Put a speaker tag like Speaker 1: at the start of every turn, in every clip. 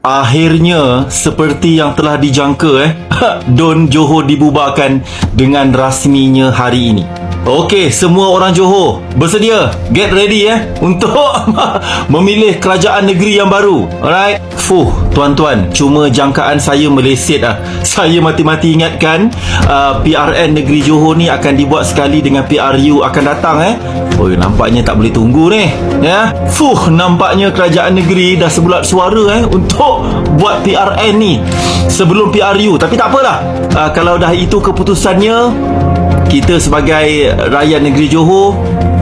Speaker 1: Akhirnya, seperti yang telah dijangka, Don Johor dibubarkan dengan rasminya hari ini. Okey, semua orang Johor bersedia, get ready untuk memilih kerajaan negeri yang baru. Alright. Tuan-tuan, cuma jangkaan saya meleset lah. Saya mati-mati ingatkan PRN negeri Johor ni akan dibuat sekali dengan PRU akan datang nampaknya tak boleh tunggu ni. Nampaknya kerajaan negeri dah sebulat suara untuk buat PRN ni sebelum PRU. Tapi tak apalah. Kalau dah itu keputusannya, kita sebagai rakyat negeri Johor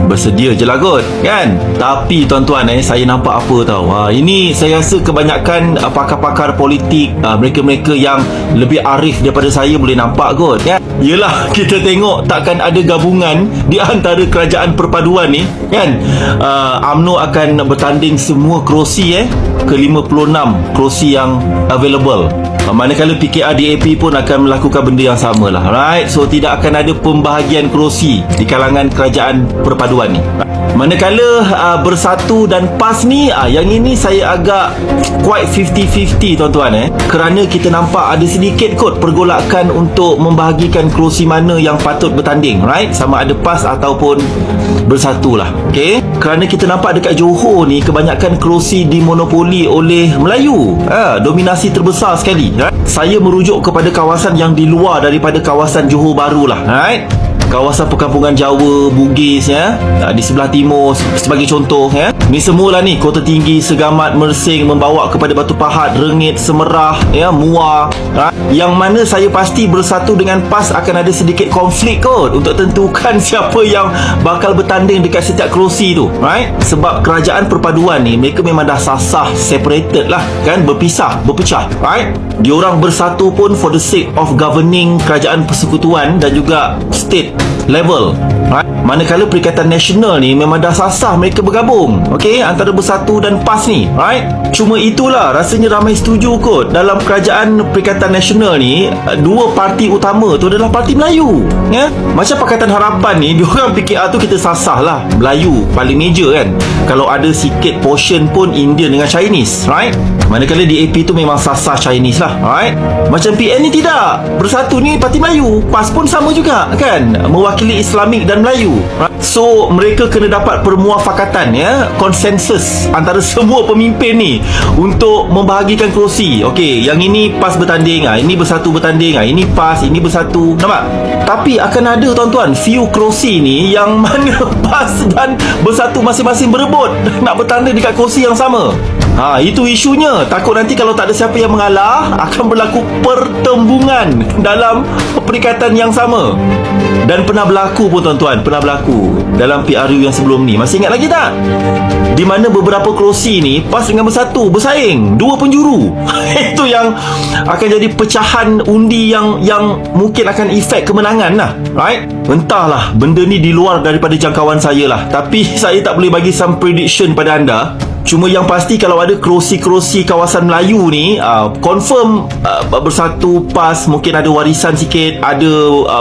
Speaker 1: bersedia je lah kot, kan? Tapi tuan-tuan saya nampak apa tahu. Ini saya rasa kebanyakan pakar-pakar politik, mereka-mereka yang lebih arif daripada saya boleh nampak kot, kan? Yelah, kita tengok takkan ada gabungan di antara kerajaan perpaduan ni, kan? UMNO akan bertanding semua kerusi ke 56 kerusi yang available. Manakala PKR DAP pun akan melakukan benda yang sama lah. Right? So tidak akan ada pembahagian kerusi di kalangan kerajaan perpaduan ni. Manakala Bersatu dan PAS ni, yang ini saya agak quite 50-50 tuan-tuan kerana kita nampak ada sedikit kot pergolakan untuk membahagikan kerusi mana yang patut bertanding, right? Sama ada PAS ataupun Bersatu lah. Okay? Kerana kita nampak dekat Johor ni kebanyakan kerusi dimonopoli oleh Melayu. Dominasi terbesar sekali, right? Saya merujuk kepada kawasan yang di luar daripada kawasan Johor Bahru lah, right? Kawasan perkampungan Jawa, Bugis di sebelah timur sebagai contoh ni semualah ni Kota Tinggi, Segamat, Mersing membawa kepada Batu Pahat, Rengit, Semerah, Muar, yang mana saya pasti Bersatu dengan PAS akan ada sedikit konflik kot untuk tentukan siapa yang bakal bertanding dekat setiap kerusi tu, right? Sebab kerajaan perpaduan ni mereka memang dah sasah separated lah, kan, berpisah, berpecah, right? Diorang bersatu pun for the sake of governing kerajaan persekutuan dan juga state level, right? Manakala Perikatan Nasional ni memang dah sasah mereka bergabung, okey, antara Bersatu dan PAS ni, right? Cuma itulah rasanya ramai setuju kot dalam kerajaan Perikatan Nasional ni dua parti utama tu adalah parti Melayu, macam Pakatan Harapan ni diorang PKR tu kita sasah lah Melayu paling major, kan? Kalau ada sikit portion pun Indian dengan Chinese, right? Manakala DAP tu memang sasah Chinese lah, right? Macam PN ni tidak, Bersatu ni parti Melayu, PAS pun sama juga, kan, mewakili Islamik dan Melayu, right? So mereka kena dapat permuafakatan, konsensus antara semua pemimpin ni untuk membahagikan kerusi. Okey, yang ini PAS bertanding, ini Bersatu bertanding, ini PAS, ini Bersatu, nampak? Tapi akan ada tuan-tuan few kerusi ni yang mana PAS dan Bersatu masing-masing berebut nak bertanding dekat kerusi yang sama. Itu isunya. Takut nanti kalau tak ada siapa yang mengalah, akan berlaku pertembungan dalam perikatan yang sama. Dan pernah berlaku pun tuan-tuan, pernah berlaku dalam PRU yang sebelum ni. Masih ingat lagi tak? Di mana beberapa kerusi ni PAS dengan Bersatu bersaing, dua penjuru. Itu yang akan jadi pecahan undi yang mungkin akan efek kemenangan lah, right? Entahlah, benda ni di luar daripada jangkauan saya lah. Tapi saya tak boleh bagi some prediction pada anda. Cuma yang pasti kalau ada kerusi-kerusi kawasan Melayu ni, confirm Bersatu, PAS mungkin ada warisan sikit, ada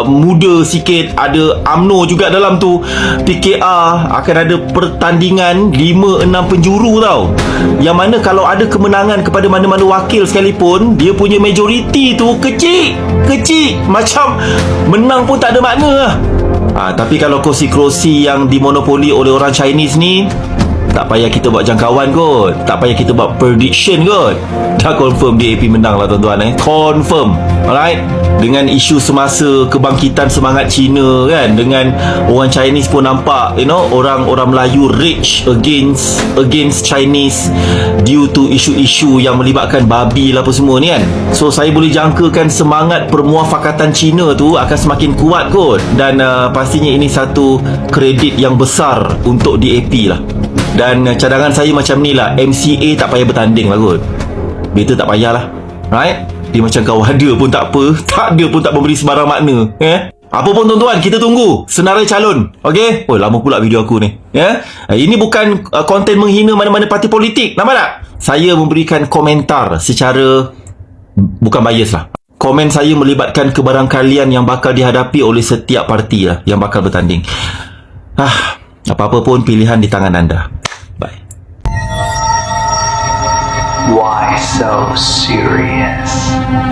Speaker 1: muda sikit, ada UMNO juga dalam tu. PKR akan ada pertandingan 5-6 penjuru tau, yang mana kalau ada kemenangan kepada mana-mana wakil sekalipun, dia punya majoriti tu kecil, macam menang pun tak ada makna lah. Tapi kalau kerusi-kerusi yang dimonopoli oleh orang Chinese ni, tak payah kita buat jangkauan kot, tak payah kita buat prediction kot, dah confirm DAP menang lah tuan-tuan, confirm. Alright, dengan isu semasa kebangkitan semangat Cina, kan, dengan orang Chinese pun nampak, orang Melayu rage against Chinese due to isu-isu yang melibatkan babi lah apa semua ni, kan. So saya boleh jangkakan semangat permuafakatan Cina tu akan semakin kuat kot, dan pastinya ini satu kredit yang besar untuk DAP lah. Dan cadangan saya macam ni lah, MCA tak payah bertanding lah kot, better tak payah lah, right? Dia macam kau ada pun tak apa, tak ada pun tak memberi sebarang makna. Apa pun tuan-tuan, kita tunggu senarai calon. Okey? Lama pula video aku ni. Ini bukan konten menghina mana-mana parti politik, nampak tak? Saya memberikan komentar secara bukan bias lah. Komen saya melibatkan kebarangkalian yang bakal dihadapi oleh setiap parti lah yang bakal bertanding. Apa-apa pun pilihan di tangan anda. Bye.
Speaker 2: Why so serious?